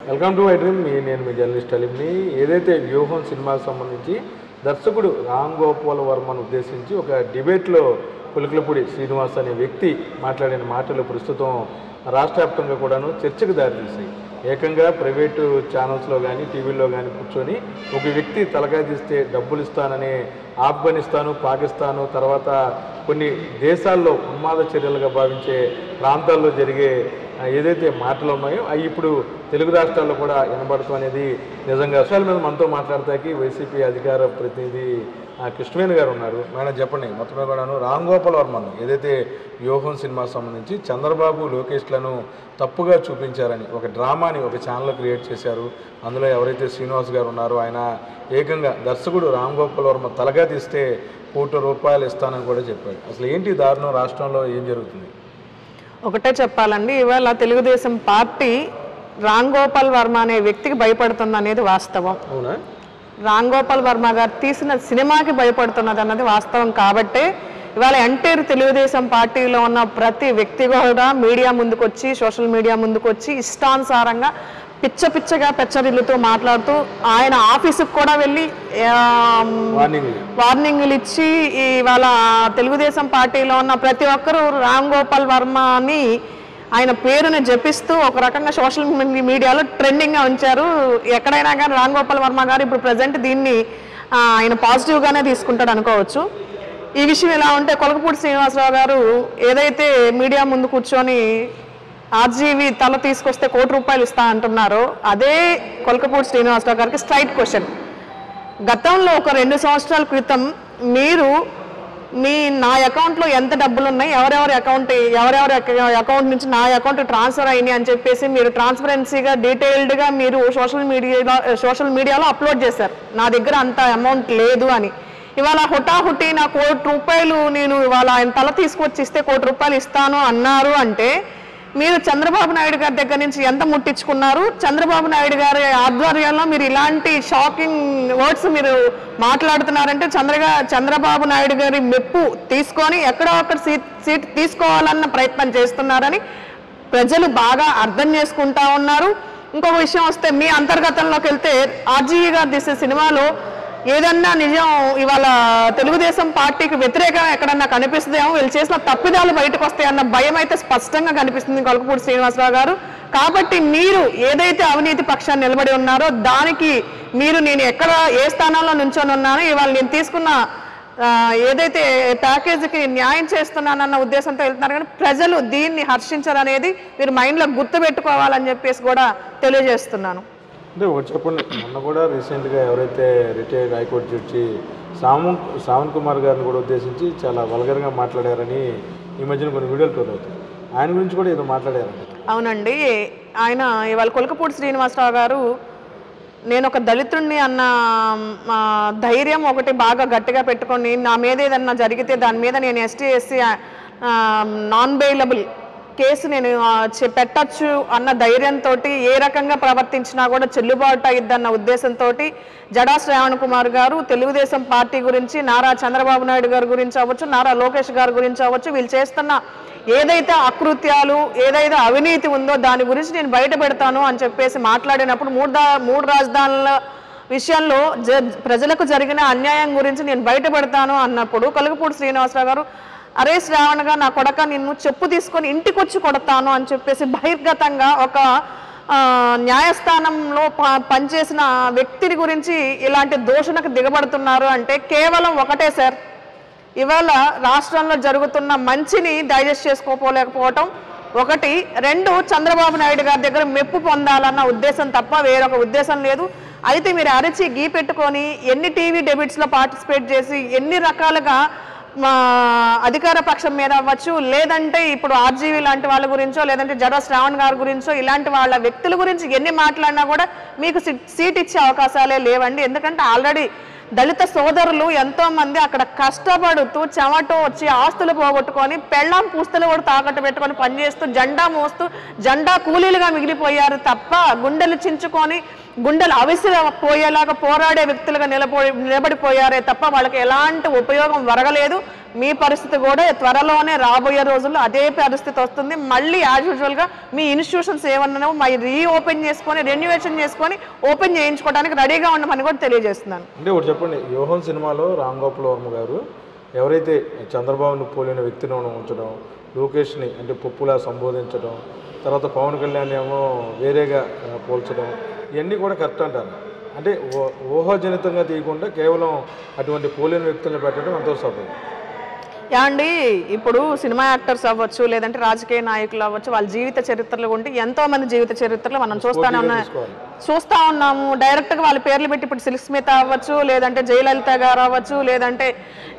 Welcome to my dream. నేను మీ journalist అలీంని. ఏదైతే వ్యూహం సినిమాకు సంబంధించి దర్శకుడు రామ్ గోపాల్ వర్మను ఉద్దేశించి ఒక డిబేట్లో పులికలపూడి శ్రీనివాస్ అనే వ్యక్తి మాట్లాడిన మాటలు ప్రస్తుతం రాష్ట్ర వ్యాప్తంగా కూడాను చర్చకు దారితీశాయి. ఏకంగా ప్రైవేటు ఛానల్స్లో కానీ టీవీల్లో కానీ కూర్చొని ఒక వ్యక్తి తలకాయ తీస్తే డబ్బులు ఇస్తానని ఆఫ్ఘనిస్తాను, పాకిస్తాను, తర్వాత కొన్ని దేశాల్లో ఉన్మాద చర్యలుగా భావించే ప్రాంతాల్లో జరిగే ఏదైతే మాటలు ఉన్నాయో అవి ఇప్పుడు తెలుగు రాష్ట్రాల్లో కూడా వినబడతాం అనేది నిజంగా. విషయాల మీద మనతో మాట్లాడతాకి వైసీపీ అధికార ప్రతినిధి కృష్ణవేణి గారు ఉన్నారు. మేడం చెప్పండి, మొత్తం మీద కూడాను రామ్ గోపాల్ వర్మను ఏదైతే వ్యూహం సినిమాకి సంబంధించి చంద్రబాబు లోకేష్లను తప్పుగా చూపించారని ఒక డ్రామాని ఒక ఛానల్ క్రియేట్ చేశారు. అందులో ఎవరైతే శ్రీనివాస్ గారు ఉన్నారో ఆయన ఏకంగా దర్శకుడు రామ్ గోపాల్ వర్మ తలగా తీస్తే ₹1 కోటి ఇస్తానని కూడా చెప్పాడు. అసలు ఏంటి దారుణం, రాష్ట్రంలో ఏం జరుగుతుంది? ఒకటే చెప్పాలండి, ఇవాళ తెలుగుదేశం పార్టీ రామ్ గోపాల్ వర్మ అనే వ్యక్తికి భయపడుతుంది అనేది వాస్తవం. అవునా? రామ్ గోపాల్ వర్మ గారు తీసిన సినిమాకి భయపడుతున్నది అన్నది వాస్తవం. కాబట్టే ఇవాళ ఎంటైర్ తెలుగుదేశం పార్టీలో ఉన్న ప్రతి వ్యక్తి కూడా మీడియా ముందుకొచ్చి, సోషల్ మీడియా ముందుకొచ్చి ఇష్టానుసారంగా పిచ్చగా పెచ్చరిల్లుతూ మాట్లాడుతూ ఆయన ఆఫీసుకు కూడా వెళ్ళి వార్నింగ్లు ఇచ్చి ఇవాళ తెలుగుదేశం పార్టీలో ఉన్న ప్రతి ఒక్కరూ రామ్ గోపాల్ వర్మని ఆయన పేరుని జపిస్తూ ఒక రకంగా సోషల్ మీడియాలో ట్రెండింగ్గా ఉంచారు. ఎక్కడైనా కానీ రామ్ గోపాల్ వర్మ గారు ఇప్పుడు ప్రజెంట్ దీన్ని ఆయన పాజిటివ్గానే తీసుకుంటాడు అనుకోవచ్చు. ఈ విషయం ఎలా ఉంటే కొలకపూడి శ్రీనివాసరావు గారు ఏదైతే మీడియా ముందు కూర్చొని ఆర్జీవి తల తీసుకొస్తే ₹1 కోటి ఇస్తా అంటున్నారో అదే కొలకపూడి శ్రీనివాసరావు గారికి స్ట్రైట్ క్వశ్చన్. గతంలో ఒక 2 సంవత్సరాల క్రితం మీరు నా అకౌంట్లో ఎంత డబ్బులు ఉన్నాయి, ఎవరెవరి అకౌంట్ నుంచి నా అకౌంట్ ట్రాన్స్ఫర్ అయినాయి అని చెప్పేసి మీరు ట్రాన్స్పరెన్సీగా డీటెయిల్డ్గా మీరు సోషల్ మీడియాలో అప్లోడ్ చేశారు. నా దగ్గర అంత అమౌంట్ లేదు అని. ఇవాళ హుటాహుటి నా ₹1 నేను ఇవాళ ఆయన తల తీసుకొచ్చి ఇస్తే ₹1 ఇస్తాను అన్నారు అంటే మీరు చంద్రబాబు నాయుడు గారి దగ్గర నుంచి ఎంత ముట్టించుకున్నారు? చంద్రబాబు నాయుడు గారి ఆధ్వర్యంలో మీరు ఇలాంటి షాకింగ్ వర్డ్స్ మీరు మాట్లాడుతున్నారంటే చంద్రబాబు నాయుడు గారి మెప్పు తీసుకొని ఎక్కడో అక్కడ సీట్ తీసుకోవాలన్న ప్రయత్నం చేస్తున్నారని ప్రజలు బాగా అర్థం చేసుకుంటా ఉన్నారు. ఇంకొక విషయం వస్తే మీ అంతర్గతంలోకి వెళ్తే ఆర్జీవి గారు తీసే సినిమాలో ఏదన్నా నిజం ఇవాళ తెలుగుదేశం పార్టీకి వ్యతిరేకంగా ఎక్కడన్నా కనిపిస్తుందేమో, వీళ్ళు చేసిన తప్పిదాలు బయటకు వస్తాయన్న భయం అయితే స్పష్టంగా కనిపిస్తుంది కొలకపూడి శ్రీనివాసరావు గారు. కాబట్టి మీరు ఏదైతే అవినీతి పక్షాన్ని నిలబడి ఉన్నారో దానికి నేను ఎక్కడ ఏ స్థానంలో నుంచొని ఉన్నానో ఇవాళ నేను తీసుకున్న ఏదైతే ప్యాకేజీకి న్యాయం చేస్తున్నానన్న ఉద్దేశంతో వెళ్తున్నారు. కానీ ప్రజలు దీన్ని హర్షించరనేది మీరు మైండ్లో గుర్తుపెట్టుకోవాలని చెప్పేసి కూడా తెలియజేస్తున్నాను. అంటే ఒకటి చెప్పండి, మొన్న కూడా రీసెంట్గా ఎవరైతే retired high court judge Savan Kumar గారిని కూడా ఉద్దేశించి చాలా వల్గర్గా మాట్లాడారని ఈ మధ్యన కొన్ని వీడియోలు ట్రోల్ అవుతాయి. ఆయన గురించి కూడా ఏదో మాట్లాడారండి. అవునండి, ఆయన ఇవాళ కొలకపూడి శ్రీనివాసరావు గారు నేను ఒక దళితుడిని అన్న ధైర్యం ఒకటి బాగా గట్టిగా పెట్టుకొని నా మీద ఏదన్నా జరిగితే దాని మీద నేను ST SC non bailable case నేను పెట్టచ్చు అన్న ధైర్యంతో ఏ రకంగా ప్రవర్తించినా కూడా చెల్లుబాటు అయ్యిద్దన్న ఉద్దేశంతో జడా శ్రావణ్ కుమార్ గారు తెలుగుదేశం పార్టీ గురించి, నారా చంద్రబాబు నాయుడు గారి గురించి అవ్వచ్చు, నారా లోకేష్ గారి గురించి అవ్వచ్చు, వీళ్ళు చేస్తున్న ఏదైతే అకృత్యాలు, ఏదైతే అవినీతి ఉందో దాని గురించి నేను బయట పెడతాను అని చెప్పేసి మాట్లాడినప్పుడు మూడు రాజధానుల విషయంలో ప్రజలకు జరిగిన అన్యాయం గురించి నేను బయట పెడతాను అన్నప్పుడు కొలకపూడి శ్రీనివాసరావు గారు అరే శ్రావణ్గా నా కొడక నిన్ను చెప్పు తీసుకొని ఇంటికి వచ్చి కొడతాను అని చెప్పేసి బహిర్గతంగా ఒక న్యాయస్థానంలో పనిచేసిన వ్యక్తిని గురించి ఇలాంటి దూషణకు దిగబడుతున్నారు అంటే కేవలం ఒకటే సార్, ఇవాళ రాష్ట్రంలో జరుగుతున్న మంచిని డైజెస్ట్ చేసుకోలేకపోవటం ఒకటి, 2 చంద్రబాబు నాయుడు గారి దగ్గర మెప్పు పొందాలన్న ఉద్దేశం తప్ప వేరొక ఉద్దేశం లేదు. అయితే మీరు అరిచి గీ పెట్టుకొని ఎన్ని టీవీ డెబేట్స్లో పార్టిసిపేట్ చేసి ఎన్ని రకాలుగా అధికార పక్షం మీద అవ్వచ్చు, లేదంటే ఇప్పుడు ఆర్జీవి లాంటి వాళ్ళ గురించో, లేదంటే జడా శ్రావణ్ గారి గురించో ఇలాంటి వాళ్ళ వ్యక్తుల గురించి ఎన్ని మాట్లాడినా కూడా మీకు సీట్ ఇచ్చే అవకాశాలే లేవండి. ఎందుకంటే ఆల్రెడీ దళిత సోదరులు ఎంతో మంది అక్కడ కష్టపడుతూ చెమట వచ్చి ఆస్తులు పోగొట్టుకొని పెళ్ళాం పుస్తలు కూడా తాకట్టు పెట్టుకొని పనిచేస్తూ జెండా మోస్తూ జెండా కూలీలుగా మిగిలిపోయారు తప్ప గుండెలు చించుకొని గుండెలు అవిసిపోయేలాగా పోరాడే వ్యక్తులుగా నిలబడిపోయారే తప్ప వాళ్ళకి ఎలాంటి ఉపయోగం వరగలేదు. మీ పరిస్థితి కూడా త్వరలోనే రాబోయే రోజుల్లో అదే పరిస్థితి వస్తుంది. మళ్ళీ యాజ్ యూజువల్గా మీ ఇన్స్టిట్యూషన్స్ ఏమన్నానో మళ్ళీ రీఓపెన్ చేసుకొని రెన్యువేషన్ చేసుకొని ఓపెన్ చేయించుకోవడానికి రెడీగా ఉండమని కూడా తెలియజేస్తున్నాను. అంటే ఒకటి చెప్పండి, యోహన్ సినిమాలో రామ్ గోపాల్ వర్మ గారు ఎవరైతే చంద్రబాబును పోలిన వ్యక్తిని ఉంచడం, లోకేష్ని అంటే పప్పులా సంబోధించడం, తర్వాత పవన్ కళ్యాణ్ ఏమో వేరేగా పోల్చడం, ఇవన్నీ కూడా కరెక్ట్ అంటారు. అంటే ఊహాజనితంగా తీయకుండా కేవలం అటువంటి పోలిన వ్యక్తులను పెట్టడం ఎంతో సభ్యం. ఏమండి, ఇప్పుడు సినిమా యాక్టర్స్ అవ్వచ్చు, లేదంటే రాజకీయ నాయకులు అవ్వచ్చు, వాళ్ళ జీవిత చరిత్రలు ఉంటే ఎంతో మంది జీవిత చరిత్రలు మనం చూస్తూ ఉన్నాము. డైరెక్ట్గా వాళ్ళ పేర్లు పెట్టి ఇప్పుడు సిల్క్ స్మిత అవ్వచ్చు, లేదంటే జయలలిత గారు అవ్వచ్చు, లేదంటే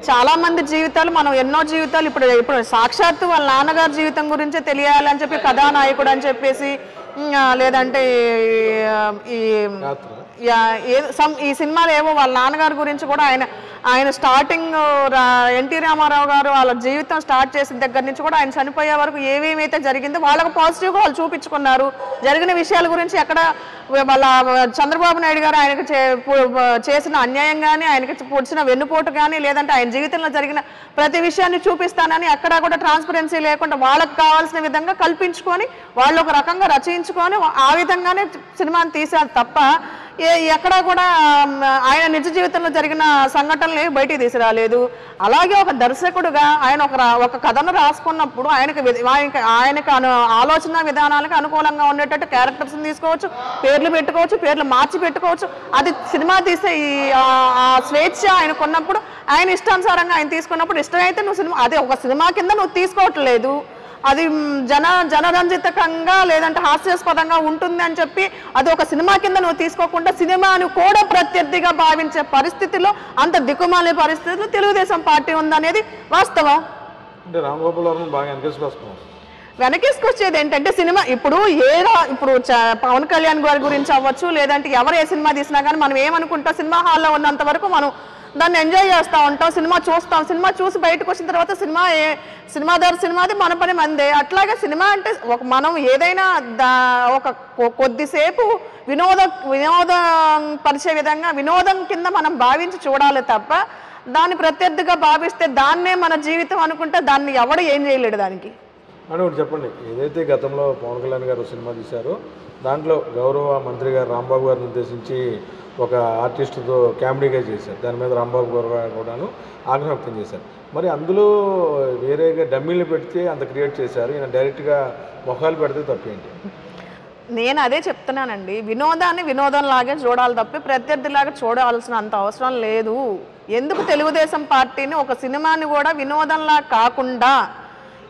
చాలా మంది జీవితాలు మనం ఎన్నో జీవితాలు ఇప్పుడు సాక్షాత్తు వాళ్ళ నాన్నగారి జీవితం గురించే తెలియాలని చెప్పి కథానాయకుడు అని చెప్పేసి, లేదంటే ఈ సినిమాలో ఏవో వాళ్ళ నాన్నగారి గురించి కూడా ఆయన స్టార్టింగ్ ఎన్టీ రామారావు గారు వాళ్ళ జీవితం స్టార్ట్ చేసిన దగ్గర నుంచి కూడా ఆయన చనిపోయే వరకు ఏమేమైతే జరిగిందో వాళ్ళకు పాజిటివ్గా వాళ్ళు చూపించుకున్నారు. జరిగిన విషయాల గురించి ఎక్కడ వాళ్ళ చంద్రబాబు నాయుడు గారు ఆయనకు చేసిన అన్యాయం కానీ, ఆయనకి పొడిచిన వెన్నుపోటు కానీ, లేదంటే ఆయన జీవితంలో జరిగిన ప్రతి విషయాన్ని చూపిస్తానని ఎక్కడా కూడా ట్రాన్స్పరెన్సీ లేకుండా వాళ్ళకు కావాల్సిన విధంగా కల్పించుకొని వాళ్ళు ఒక రకంగా రచయించుకొని ఆ విధంగానే సినిమాని తీశారు తప్ప ఎక్కడా కూడా ఆయన నిజ జీవితంలో జరిగిన సంఘటనలు బయటికి తీసుకురాలేదు. అలాగే ఒక దర్శకుడుగా ఆయన ఒక కథను రాసుకున్నప్పుడు ఆయనకు ఆలోచన విధానాలకు అనుకూలంగా ఉండేటట్టు క్యారెక్టర్స్ని తీసుకోవచ్చు, పేర్లు పెట్టుకోవచ్చు, పేర్లు మార్చి పెట్టుకోవచ్చు. అది సినిమా తీసే ఆ స్వేచ్ఛ ఆయనకున్నప్పుడు, ఆయన ఇష్టానుసారంగా ఆయన తీసుకున్నప్పుడు ఇష్టమైతే నువ్వు సినిమా అదే ఒక సినిమా కింద నువ్వు తీసుకోవట్లేదు, అది జనరంజితకంగా లేదంటే హాస్యాస్పదంగా ఉంటుంది అని చెప్పి అది ఒక సినిమా కింద నువ్వు తీసుకోకుండా సినిమాను కూడా ప్రత్యర్థిగా భావించే పరిస్థితిలో, అంత దిక్కుమాలే పరిస్థితిలో తెలుగుదేశం పార్టీ ఉందనేది వాస్తవం. వెనకేసుకొచ్చేది ఏంటంటే సినిమా ఇప్పుడు పవన్ కళ్యాణ్ గారి గురించి అవ్వచ్చు, లేదంటే ఎవరు ఏ సినిమా తీసినా కానీ మనం ఏమనుకుంటాం, సినిమా హాల్లో ఉన్నంత వరకు మనం దాన్ని ఎంజాయ్ చేస్తూ ఉంటాం, సినిమా చూస్తాం, సినిమా చూసి బయటకు వచ్చిన తర్వాత సినిమాది మన పని మందే. అట్లాగే సినిమా అంటే మనం ఏదైనా ఒక కొద్దిసేపు వినోదం పరిచే విధంగా వినోదం కింద మనం భావించి చూడాలి తప్ప దాన్ని ప్రత్యర్థిగా భావిస్తే దాన్నే మన జీవితం అనుకుంటే దాన్ని ఎవడు ఏం చేయలేడు. దానికి అని ఒకటి చెప్పండి, ఏదైతే గతంలో పవన్ కళ్యాణ్ గారు సినిమా తీశారో దాంట్లో గౌరవ మంత్రి గారు రాంబాబు గారిని ఉద్దేశించి ఒక ఆర్టిస్టుతో కామెడీగా చేశారు. దాని మీద రాంబాబు గారు కూడాను ఆగ్రహం వ్యక్తం చేశారు. మరి అందులో వేరేగా డమ్మీలు పెడితే అంత క్రియేట్ చేశారు, ఈయన డైరెక్ట్గా మొఖాలు పెడితే తప్పేంటి? నేను అదే చెప్తున్నానండి, వినోదాన్ని వినోదంలాగే చూడాలి తప్పి ప్రత్యర్థిలాగా చూడాల్సిన అంత అవసరం లేదు. ఎందుకు తెలుగుదేశం పార్టీని ఒక సినిమాని కూడా వినోదంలా కాకుండా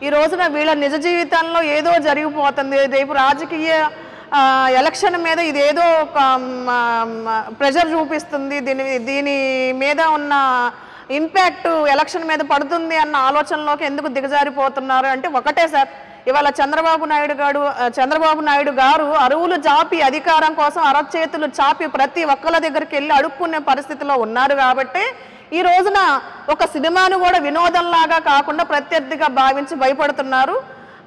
ఈ రోజున వీళ్ళ నిజ జీవితంలో ఏదో జరిగిపోతుంది, రేపు రాజకీయ ఎలక్షన్ మీద ఇదేదో ప్రెషర్ చూపిస్తుంది, దీని మీద ఉన్న ఇంపాక్ట్ ఎలక్షన్ మీద పడుతుంది అన్న ఆలోచనలోకి ఎందుకు దిగజారిపోతున్నారు అంటే ఒకటే సార్, ఇవాళ చంద్రబాబు నాయుడు గారు అరువులు చాపి అధికారం కోసం అరచేతులు చాపి ప్రతి ఒక్కళ్ళ దగ్గరికి వెళ్ళి అడుక్కునే పరిస్థితిలో ఉన్నారు. కాబట్టి ఈ రోజున ఒక సినిమాను కూడా వినోదంలాగా కాకుండా ప్రత్యర్థిగా భావించి భయపడుతున్నారు.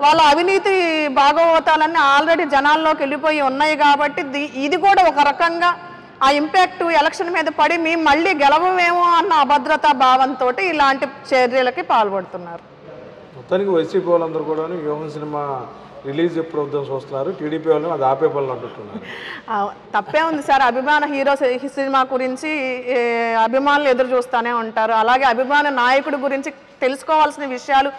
వాళ్ళ అవినీతి భాగవతాలన్నీ ఆల్రెడీ జనాల్లోకి వెళ్ళిపోయి ఉన్నాయి. కాబట్టి ఇది కూడా ఒక రకంగా ఆ ఇంపాక్ట్ ఎలక్షన్ మీద పడి మేము మళ్ళీ గెలవమేమో అన్న అభద్రతా భావంతో ఇలాంటి చర్యలకి పాల్పడుతున్నారు. మొత్తానికి వైసీపీ వాళ్ళందరూ కూడా యోహన్ సినిమా రిలీజ్ ఎప్పుడు వద్దాం చూస్తున్నారు, టీడీపీ వాళ్ళు అది ఆపే పనులు అంటున్నారు. తప్పే ఉంది సార్, అభిమాన హీరో సినిమా గురించి అభిమానులు ఎదురు చూస్తూనే ఉంటారు. అలాగే అభిమాన నాయకుడి గురించి తెలుసుకోవాల్సిన విషయాలు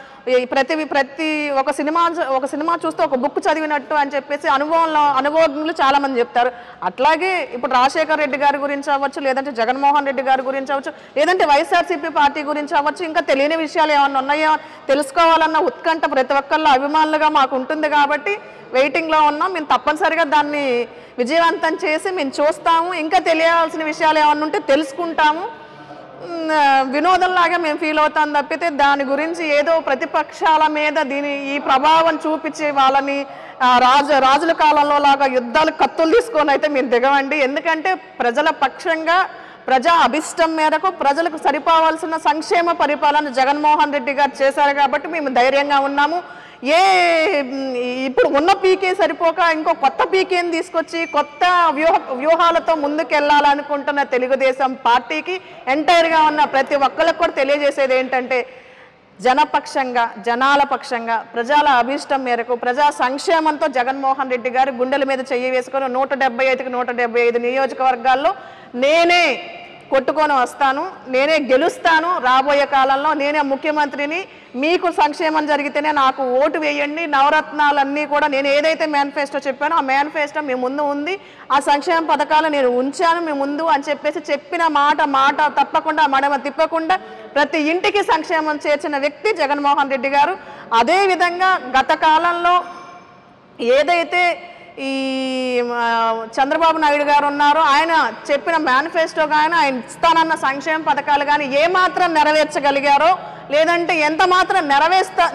ప్రతి ఒక సినిమా చూస్తే ఒక బుక్ చదివినట్టు అని చెప్పేసి అనుభవజ్ఞులు చాలా మంది చెప్తారు. అట్లాగే ఇప్పుడు రాజశేఖర రెడ్డి గారి గురించి అవ్వచ్చు, లేదంటే జగన్మోహన్ రెడ్డి గారి గురించి అవ్వచ్చు, లేదంటే వైఎస్ఆర్సీపీ పార్టీ గురించి అవ్వచ్చు, ఇంకా తెలియని విషయాలు ఏమన్నా ఉన్నాయో తెలుసుకోవాలన్న ఉత్కంఠ ప్రతి ఒక్కళ్ళు అభిమానులుగా మాకు ఉంటుంది. కాబట్టి వెయిటింగ్లో ఉన్నాం. మేము తప్పనిసరిగా దాన్ని విజయవంతం చేసి మేము చూస్తాము. ఇంకా తెలియాల్సిన విషయాలు ఏమన్నా ఉంటే తెలుసుకుంటాము. వినోదంలాగా మేము ఫీల్ అవుతాం తప్పితే దాని గురించి ఏదో ప్రతిపక్షాల మీద ఈ ప్రభావం చూపించి వాళ్ళని రాజుల కాలంలో లాగా యుద్ధాలు కత్తులు తీసుకొని అయితే మీరు దిగవండి. ఎందుకంటే ప్రజల పక్షంగా ప్రజా అభిష్టం మేరకు ప్రజలకు సరిపోవాల్సిన సంక్షేమ పరిపాలన జగన్మోహన్ రెడ్డి గారు చేశారు. కాబట్టి మేము ధైర్యంగా ఉన్నాము. ఇప్పుడు ఉన్న పీకే సరిపోక ఇంకో కొత్త పీకేని తీసుకొచ్చి కొత్త వ్యూహాలతో ముందుకెళ్లాలనుకుంటున్న తెలుగుదేశం పార్టీకి ఎంటైర్గా ఉన్న ప్రతి ఒక్కరికి కూడా తెలియజేసేది ఏంటంటే జనపక్షంగా, జనాల పక్షంగా, ప్రజల అభీష్టం మేరకు, ప్రజా సంక్షేమంతో జగన్మోహన్ రెడ్డి గారు గుండెల మీద చెయ్యి వేసుకొని 175కి 175 నియోజకవర్గాల్లో నేనే కొట్టుకొని వస్తాను, నేనే గెలుస్తాను, రాబోయే కాలంలో నేనే ముఖ్యమంత్రిని, మీకు సంక్షేమం జరిగితేనే నాకు ఓటు వేయండి, నవరత్నాలన్నీ కూడా నేను ఏదైతే మేనిఫెస్టో చెప్పానో ఆ మేనిఫెస్టో మీ ముందు ఉంది, ఆ సంక్షేమ పథకాలు నేను ఉంచాను మీ ముందు అని చెప్పేసి చెప్పిన మాట తప్పకుండా మడమ తిప్పకుండా ప్రతి ఇంటికి సంక్షేమం చేర్చిన వ్యక్తి జగన్మోహన్ రెడ్డి గారు. అదేవిధంగా గత కాలంలో ఏదైతే ఈ చంద్రబాబు నాయుడు గారు ఉన్నారో ఆయన చెప్పిన మేనిఫెస్టో కానీ ఆయన ఇస్తానన్న సంక్షేమ పథకాలు కానీ ఏమాత్రం నెరవేర్చగలిగారో లేదంటే ఎంత మాత్రం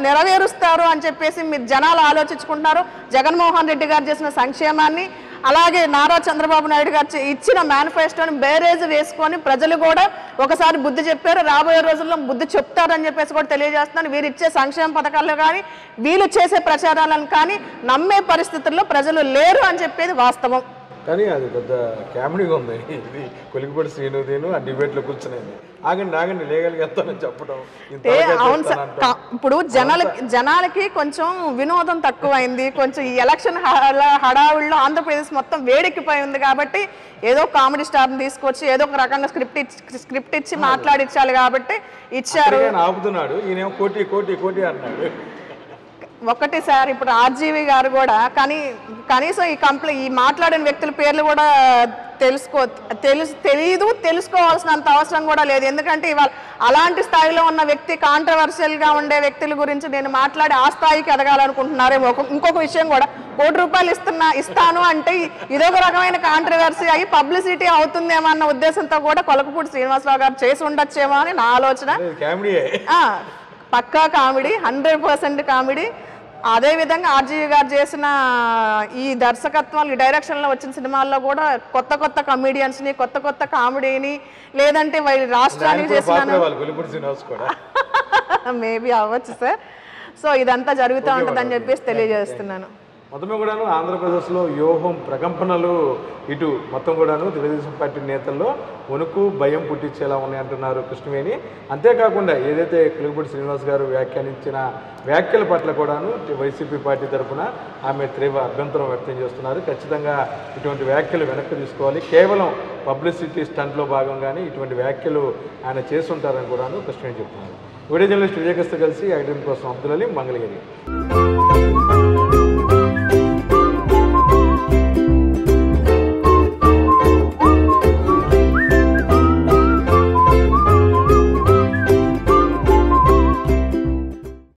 నెరవేరుస్తారు అని చెప్పేసి మీరు జనాలు ఆలోచించుకుంటున్నారు. జగన్మోహన్ రెడ్డి గారు చేసిన సంక్షేమాన్ని అలాగే నారా చంద్రబాబు నాయుడు గారు ఇచ్చిన మేనిఫెస్టోని బేరేజ్ వేసుకొని ప్రజలు కూడా ఒకసారి బుద్ధి చెప్పారు, రాబోయే రోజుల్లో బుద్ధి చెప్తారని చెప్పేసి కూడా తెలియజేస్తున్నాను. వీరు ఇచ్చే సంక్షేమ పథకాల్లో కానీ వీళ్ళు చేసే ప్రచారాలను కానీ నమ్మే పరిస్థితుల్లో ప్రజలు లేరు అని చెప్పేది వాస్తవం. కానీ అది పెద్ద కామెడీగా ఉంది. ఇది కొలికిపూడి శ్రీనుదీను ఆ డిబేట్లో కూర్చునేది ఆగండి లేగలిగేస్తానని చెప్పడం. అవును సార్, ఇప్పుడు జనాలకి కొంచెం వినోదం తక్కువైంది, కొంచెం ఈ ఎలక్షన్ హడావుల్లో ఆంధ్రప్రదేశ్ మొత్తం వేడెక్కిపోయి ఉంది కాబట్టి ఏదో కామెడీ స్టార్ని తీసుకొచ్చి ఏదో ఒక రకంగా స్క్రిప్ట్ ఇచ్చి మాట్లాడించాలి కాబట్టి ఇచ్చారు. ఆపుతున్నాడు ఈయన కోటి అన్నాడు. ఒకటి సార్, ఇప్పుడు ఆర్జీవి గారు కూడా కనీసం ఈ మాట్లాడిన వ్యక్తుల పేర్లు కూడా తెలుసుకోవాల్సినంత అవసరం కూడా లేదు. ఎందుకంటే ఇవాళ అలాంటి స్థాయిలో ఉన్న వ్యక్తి, కాంట్రవర్షియల్గా ఉండే వ్యక్తుల గురించి నేను మాట్లాడి ఆ స్థాయికి ఎదగాలనుకుంటున్నారేమో. ఇంకొక విషయం కూడా, ₹1 ఇస్తాను అంటే ఇదొక రకమైన కాంట్రవర్సీ అయ్యి పబ్లిసిటీ అవుతుందేమో అన్న ఉద్దేశంతో కూడా కొలకపూడి శ్రీనివాసరావు గారు చేసి ఉండొచ్చేమో అని నా ఆలోచన. పక్కా కామెడీ, 100% కామెడీ. అదేవిధంగా ఆర్జీవి గారు చేసిన ఈ దర్శకత్వం, ఈ డైరెక్షన్లో వచ్చిన సినిమాల్లో కూడా కొత్త కమెడియన్స్ని, కొత్త కామెడీని, లేదంటే రాష్ట్రానికి చేసిన మేబీ అవ్వచ్చు సార్. సో ఇదంతా జరుగుతూ ఉంటుందని చెప్పేసి తెలియజేస్తున్నాను. మొత్తమే కూడాను ఆంధ్రప్రదేశ్లో వ్యూహం ప్రకంపనలు ఇటు మొత్తం కూడాను తెలుగుదేశం పార్టీ నేతల్లో వణుకు భయం పుట్టించేలా ఉన్నాయంటున్నారు కృష్ణవేణి. అంతేకాకుండా ఏదైతే కొలికిపూడి శ్రీనివాస్ గారు వ్యాఖ్యానించిన వ్యాఖ్యల పట్ల కూడాను వైసీపీ పార్టీ తరఫున ఆమె తీవ్ర అభ్యంతరం వ్యక్తం చేస్తున్నారు. ఖచ్చితంగా ఇటువంటి వ్యాఖ్యలు వెనక్కి తీసుకోవాలి, కేవలం పబ్లిసిటీ స్టంట్లో భాగంగానే ఇటువంటి వ్యాఖ్యలు ఆయన చేస్తుంటారని కూడాను కృష్ణవేణి చెప్తున్నారు. వీడియో జర్నలిస్ట్ విజయకస్తో కలిసి ఐడ్రీమ్ కోసం అబ్దుల్ అలీ, మంగళగిరి.